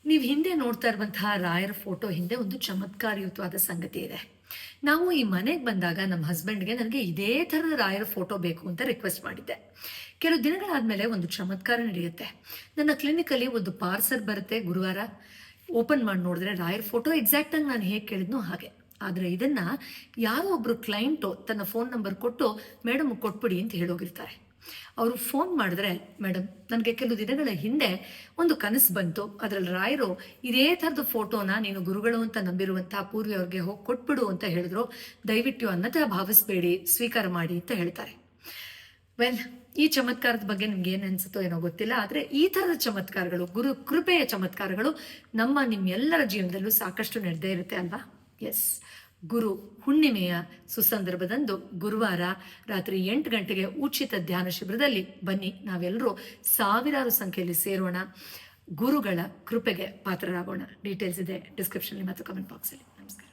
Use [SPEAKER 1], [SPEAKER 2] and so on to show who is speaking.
[SPEAKER 1] ನೀವು ಹಿಂದೆ ನೋಡ್ತಾ ಇರುವಂತಹ ರಾಯರ ಫೋಟೋ ಹಿಂದೆ ಒಂದು ಚಮತ್ಕಾರಯುತವಾದ ಸಂಗತಿ ಇದೆ. ನಾವು ಈ ಮನೆಗೆ ಬಂದಾಗ ನಮ್ಮ ಹಸ್ಬೆಂಡ್ಗೆ ನನಗೆ ಇದೇ ಥರದ ರಾಯರ ಫೋಟೋ ಬೇಕು ಅಂತ ರಿಕ್ವೆಸ್ಟ್ ಮಾಡಿದ್ದೆ. ಕೆಲವು ದಿನಗಳಾದ್ಮೇಲೆ ಒಂದು ಚಮತ್ಕಾರ ನಡೆಯುತ್ತೆ. ನನ್ನ ಕ್ಲಿನಿಕಲ್ಲಿ ಒಂದು ಪಾರ್ಸಲ್ ಬರುತ್ತೆ ಗುರುವಾರ. ಓಪನ್ ಮಾಡಿ ನೋಡಿದ್ರೆ ರಾಯರ್ ಫೋಟೋ ಎಕ್ಸಾಕ್ಟಾಗಿ ನಾನು ಹೇಗೆ ಕೇಳಿದ್ನೋ ಹಾಗೆ. ಆದರೆ ಇದನ್ನ ಯಾರೋ ಒಬ್ರು ಕ್ಲೈಂಟು ತನ್ನ ಫೋನ್ ನಂಬರ್ ಕೊಟ್ಟು ಮೇಡಮ್ ಕೊಟ್ಬಿಡಿ ಅಂತ ಹೇಳೋಗಿರ್ತಾರೆ. ಅವರು ಫೋನ್ ಮಾಡಿದ್ರೆ, ಮೇಡಮ್ ನನಗೆ ಕೆಲವು ದಿನಗಳ ಹಿಂದೆ ಒಂದು ಕನಸು ಬಂತು, ಅದರಲ್ಲಿ ರಾಯರು ಇದೇ ಥರದ ಫೋಟೋನ ನೀನು ಗುರುಗಳು ಅಂತ ನಂಬಿರುವಂತಹ ಪೂರ್ವಿಯವ್ರಿಗೆ ಹೋಗಿ ಕೊಟ್ಬಿಡು ಅಂತ ಹೇಳಿದ್ರು, ದಯವಿಟ್ಟು ಅನ್ನತ ಭಾವಿಸ್ಬೇಡಿ, ಸ್ವೀಕಾರ ಮಾಡಿ ಅಂತ ಹೇಳ್ತಾರೆ. ವೆಲ್, ಈ ಚಮತ್ಕಾರದ ಬಗ್ಗೆ ನಿಮ್ಗೆ ಏನು ಅನ್ಸುತ್ತೋ ಏನೋ ಗೊತ್ತಿಲ್ಲ, ಆದರೆ ಈ ಥರದ ಚಮತ್ಕಾರಗಳು, ಗುರು ಕೃಪೆಯ ಚಮತ್ಕಾರಗಳು ನಿಮ್ಮೆಲ್ಲರ ಜೀವನದಲ್ಲೂ ಸಾಕಷ್ಟು ನಡೆದೇ ಇರುತ್ತೆ ಅಲ್ವಾ? ಎಸ್, ಗುರು ಹುಣ್ಣಿಮೆಯ ಸುಸಂದರ್ಭದಂದು ಗುರುವಾರ ರಾತ್ರಿ 8 ಗಂಟೆಗೆ ಉಚಿತ ಧ್ಯಾನ ಶಿಬಿರದಲ್ಲಿ ಬನ್ನಿ, ನಾವೆಲ್ಲರೂ ಸಾವಿರಾರು ಸಂಖ್ಯೆಯಲ್ಲಿ ಸೇರೋಣ, ಗುರುಗಳ ಕೃಪೆಗೆ ಪಾತ್ರರಾಗೋಣ. ಡೀಟೇಲ್ಸ್ ಇದೆ ಡಿಸ್ಕ್ರಿಪ್ಷನ್ಲಿ ಮತ್ತು ಕಮೆಂಟ್ ಬಾಕ್ಸಲ್ಲಿ. ನಮಸ್ಕಾರ.